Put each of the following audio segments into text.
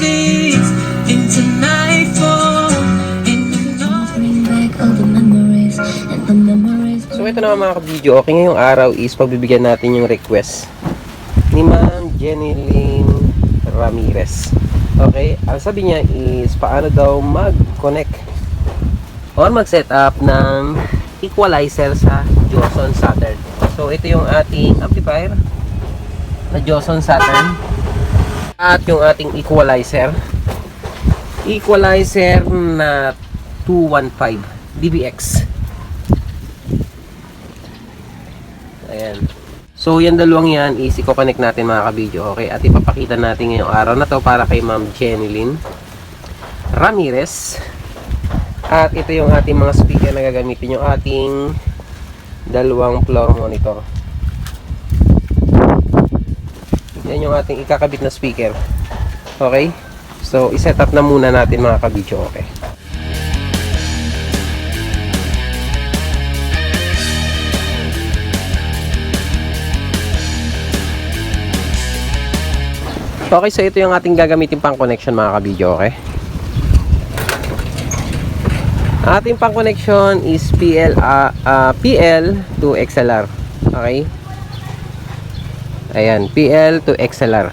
fades into nightfall, and you know bring back all the memories and the memories. So ito na mga ka-video, okay, ngayong araw is pagbibigyan natin yung request ni Ma'am Jenilyn Ramirez. Okay, ang sabi niya is paano daw mag-connect or mag-set up ng equalizer sa Joson Saturn. So ito yung ating amplifier na Joson Saturn at yung ating equalizer na 215 DBX. Ayan. So yan dalawang yan is i-connect natin mga ka-video, okay? At ipapakita natin ngayong araw na to para kay Ma'am Jenilyn Ramirez. At ito yung ating mga speaker na gagamitin, yung ating dalawang floor monitor. Yan yung ating ikakabit na speaker. Okay? So i-set up na muna natin mga ka-video, okay? Okay, so ito yung ating gagamitin pang connection mga ka-video, okay? Ating pang connection is PL to XLR, okay? Ayan, PL to XLR.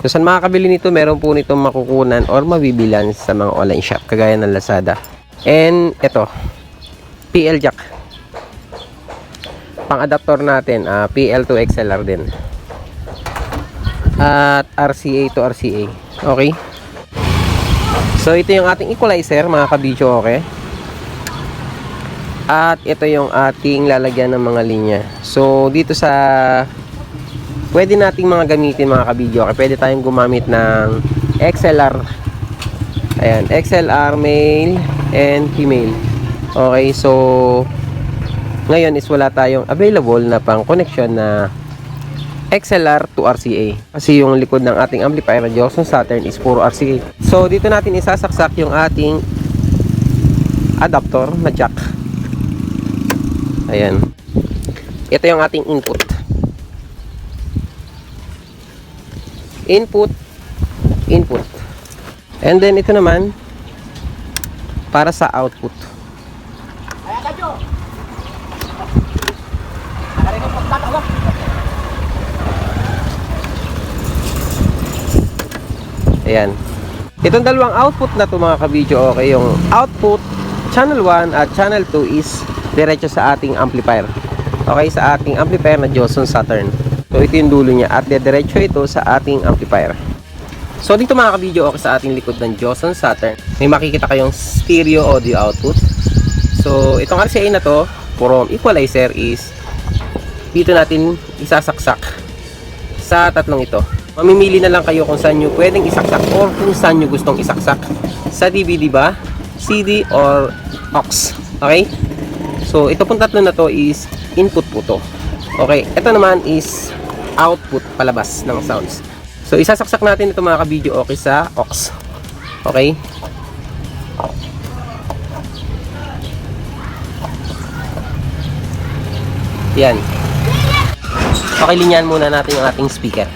So saan makakabili nito, meron po nito makukunan or mabibilan sa mga online shop kagaya ng Lazada. And ito, PL jack. Pang adapter natin, PL to XLR din. At RCA to RCA. Okay? So ito yung ating equalizer mga ka-video, okay? At ito yung ating lalagyan ng mga linya. So dito sa pwede nating mga gamitin mga ka-video, okay? Pwede tayong gumamit ng XLR. Ayan, XLR male and female. Okay, so ngayon is wala tayong available na pang connection na XLR to RCA. Kasi yung likod ng ating amplifier na Joson Saturn is puro RCA. So dito natin isasaksak yung ating adapter na jack. Ayan. Ito yung ating input. Input. And then ito naman para sa output. Ayan. Itong dalawang output na to mga ka-video, okay, yung output channel 1 at channel 2 is diretso sa ating amplifier. Okay, sa ating amplifier na Joson Saturn. So ito yung dulo niya at diretso ito sa ating amplifier. So dito mga ka-video, okay, sa ating likod ng Joson Saturn, may makikita kayong stereo audio output. So itong RCA na to, from equalizer is dito natin isasaksak sa tatlong ito. Mamimili na lang kayo kung saan nyo pwedeng isaksak or kung saan nyo gustong isaksak. Sa DVD ba, CD or aux. Okay? So ito pong tatlo na to is input po to. Okay, ito naman is output, palabas ng sounds. So isasaksak natin ito mga ka-video, okay, sa aux. Okay? Yan. Okay, linyan muna natin yung ating speaker.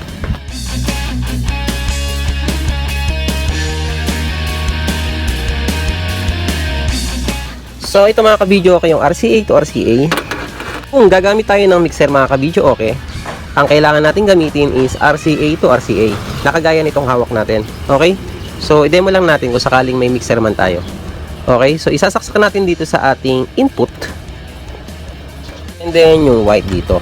So ito mga ka-video, okay, yung RCA to RCA. Kung gagamit tayo ng mixer mga ka-video, okay, ang kailangan natin gamitin is RCA to RCA. Nakagaya nitong hawak natin. Okay? So i-demo lang natin kung sakaling may mixer man tayo. Okay? So isasaksak natin dito sa ating input. And then yung white dito.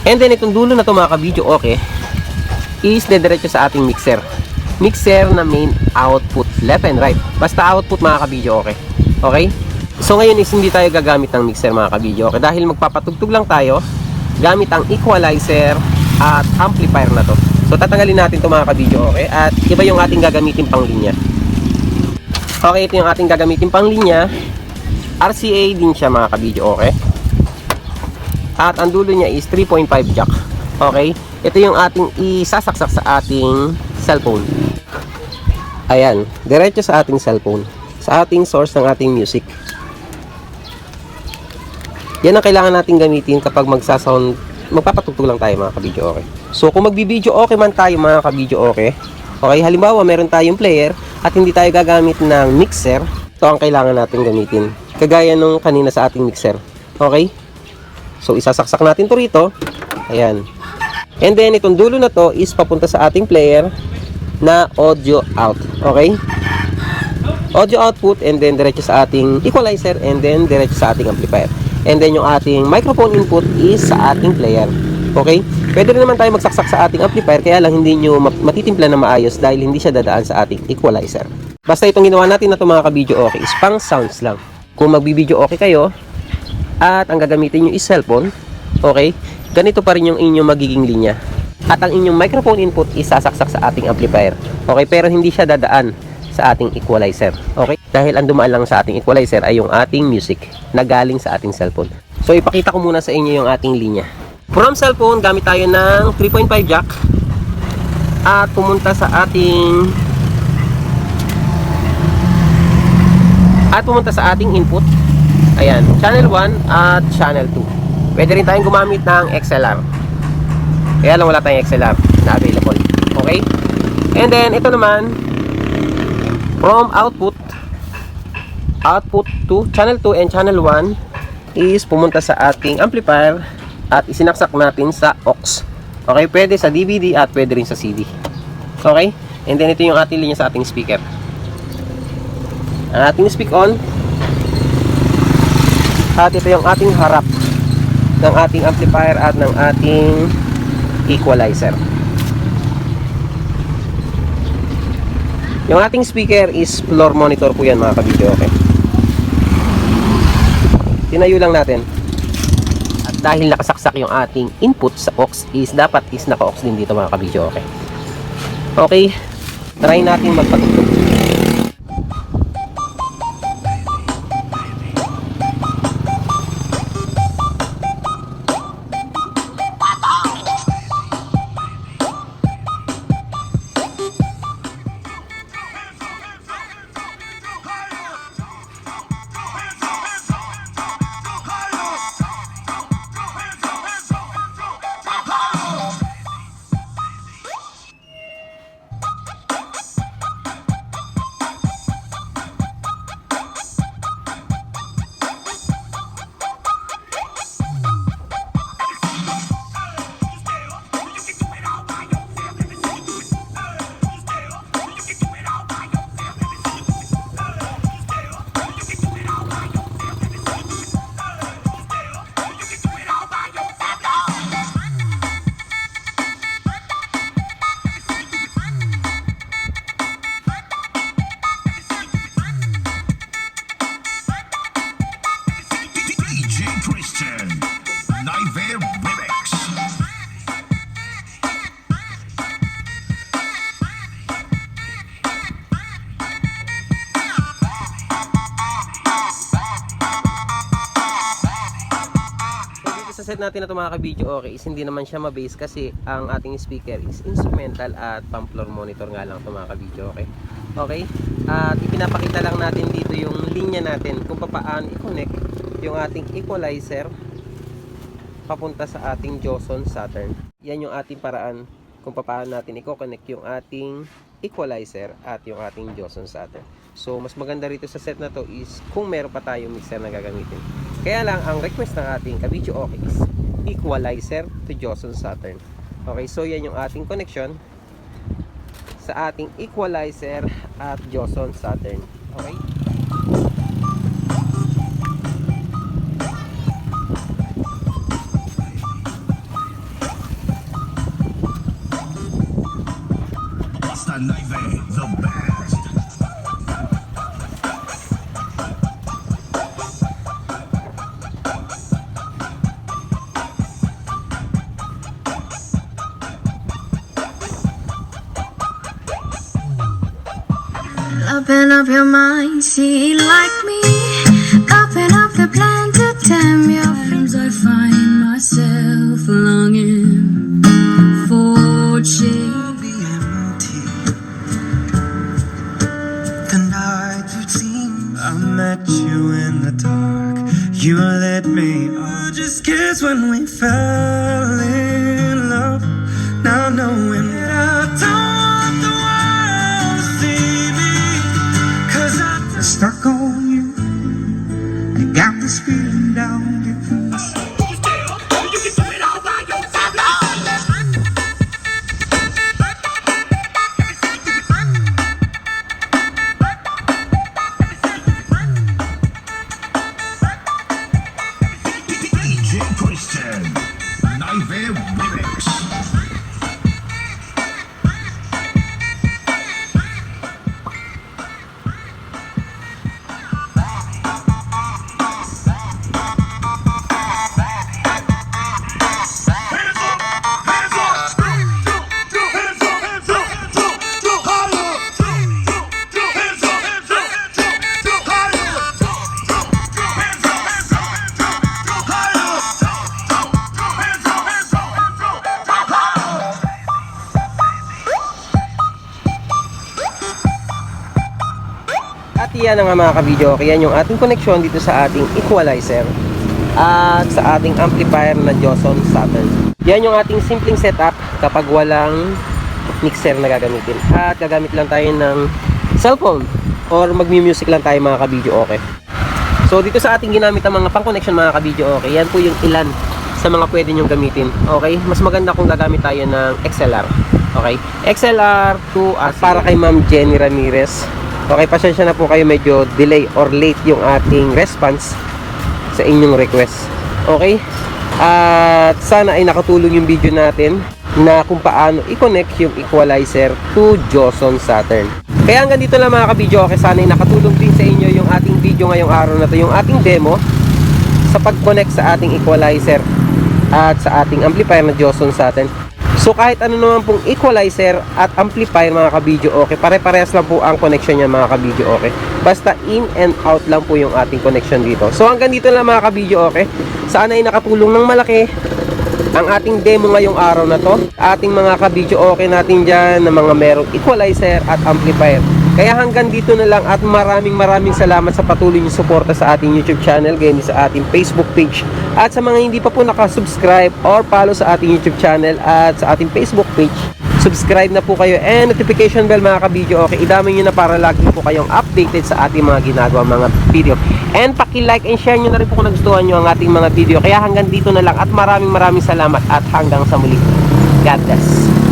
And then itong dulo na to mga ka-video, okay, is dediretso sa ating mixer. Mixer na main output, left and right. Basta output mga ka-video, okay? Okay? So ngayon is hindi tayo gagamit ng mixer mga ka-video, okay? Dahil magpapatugtog lang tayo gamit ang equalizer at amplifier na to. So tatanggalin natin to mga ka-video, okay? At iba yung ating gagamitin pang linya. Okay, ito yung ating gagamitin pang linya. RCA din siya mga ka-video, okay? At ang dulo niya is 3.5 jack. Okay? Ito yung ating isasaksak sa ating cellphone. Ayan, diretso sa ating cellphone, sa ating source ng ating music. Yan ang kailangan natin gamitin kapag magpapatugtog lang tayo mga ka-video, okay? So kung magbibideo okay man tayo mga kabidyo okay. Okay, halimbawa meron tayong player at hindi tayo gagamit ng mixer, ito ang kailangan natin gamitin. Kagaya nung kanina sa ating mixer. Okay? So isasaksak natin to rito. Ayan. And then itong dulo na to is papunta sa ating player na audio out. Okay? Audio output and then diretso sa ating equalizer and then diretso sa ating amplifier. And then yung ating microphone input is sa ating player. Okay? Pwede rin naman tayo magsaksak sa ating amplifier kaya lang hindi nyo matitimpla na maayos dahil hindi siya dadaan sa ating equalizer. Basta itong ginawa natin na ito mga kabidyo okay is pang sounds lang. Kung magbibideo okay kayo at ang gagamitin nyo is cellphone, okay, ganito pa rin yung inyong magiging linya. At ang inyong microphone input is sasaksak sa ating amplifier. Okay, pero hindi siya dadaan sa ating equalizer. Okay? Dahil ang dumaan lang sa ating equalizer ay yung ating music na galing sa ating cellphone. So ipakita ko muna sa inyo yung ating linya. From cellphone, gamit tayo ng 3.5 jack at pumunta sa ating input. Ayan, channel 1 at channel 2. Pwede rin tayong gumamit ng XLR. Kaya lang wala tayong XLR na available. Okay? And then, ito naman, from output to channel 2 and channel 1 is pumunta sa ating amplifier at isinaksak natin sa aux. Okay, pwede sa DVD at pwede rin sa CD. Okay? And then ito yung ating linya sa ating speaker. Ang ating speak on. At ito yung ating harap ng ating amplifier at ng ating equalizer. Yung ating speaker is floor monitor po yan mga kabidyo. Okay? Tinayo lang natin. Dahil nakasaksak yung ating input sa aux is dapat is naka-aux din dito mga kabidyo. Okay. Okay. Try natin magpatugtog. set natin na ito mga ka-video okay is hindi naman siya ma-bass kasi ang ating speaker is instrumental at pang floor monitor nga lang ito mga ka-video okay. Okay? At ipinapakita lang natin dito yung linya natin kung paano i-connect yung ating equalizer papunta sa ating Joson Saturn. Yan yung ating paraan kung paano natin i-connect yung ating equalizer at yung ating Joson Saturn. So mas maganda rito sa set na to is kung meron pa tayong mixer na gagamitin. Kaya lang ang request ng ating ka-video okay is equalizer to Joson Saturn. Okay, so yan yung ating connection sa ating equalizer at Joson Saturn. Okay? Basta Naive, the best. Open up your mind, see like me. Open up the plan to tame your friends. I find myself longing for change. Be empty. The night routine. I met you in the dark. You let me. Oh, just kiss when we fell in love. Now this feeling down deep in my soul. DJ Christian, Naive Lyrics. At yan nga mga kabidyo, okay, yan yung ating connection dito sa ating equalizer at sa ating amplifier na Joson Saturn. Yan yung ating simpleng setup kapag walang mixer na gagamitin. At gagamit lang tayo ng cellphone or magmi-music lang tayo mga kabidyo, okay. So dito sa ating ginamit ang mga pang-connection mga kabidyo, okay, yan po yung ilan sa mga pwede nyong gamitin, okay. Mas maganda kung gagamit tayo ng XLR, okay. XLR to at para kay Ma'am Jenny Ramirez. Okay, pasensya na po kayo, medyo delay or late yung ating response sa inyong request. Okay? At sana ay nakatulong yung video natin na kung paano i-connect yung equalizer to Joson Saturn. Kaya hanggang dito lang mga kabidyo. Okay, sana ay nakatulong din sa inyo yung ating video ngayong araw na to, yung ating demo sa pag-connect sa ating equalizer at sa ating amplifier na Joson Saturn. So kahit ano naman pong equalizer at amplifier mga kabidyo, okay, pare-parehas lang po ang connection niya mga kabidyo, okay. Basta in and out lang po yung ating connection dito. So hanggang dito lang mga kabidyo, okay. Sana ay nakatulong ng malaki ang ating demo ngayong araw na to. Ating mga kabidyo, okay natin dyan na mga merong equalizer at amplifier. Kaya hanggang dito na lang at maraming salamat sa patuloy niyong suporta sa ating YouTube channel, ganyan sa ating Facebook page. At sa mga hindi pa po nakasubscribe or follow sa ating YouTube channel at sa ating Facebook page, subscribe na po kayo and notification bell mga kabidyo, okay, idamay nyo na para lagi po kayong updated sa ating mga ginagawa mga video. And paki-like and share nyo na rin po kung nagustuhan nyo ang ating mga video. Kaya hanggang dito na lang at maraming salamat at hanggang sa muli. God bless.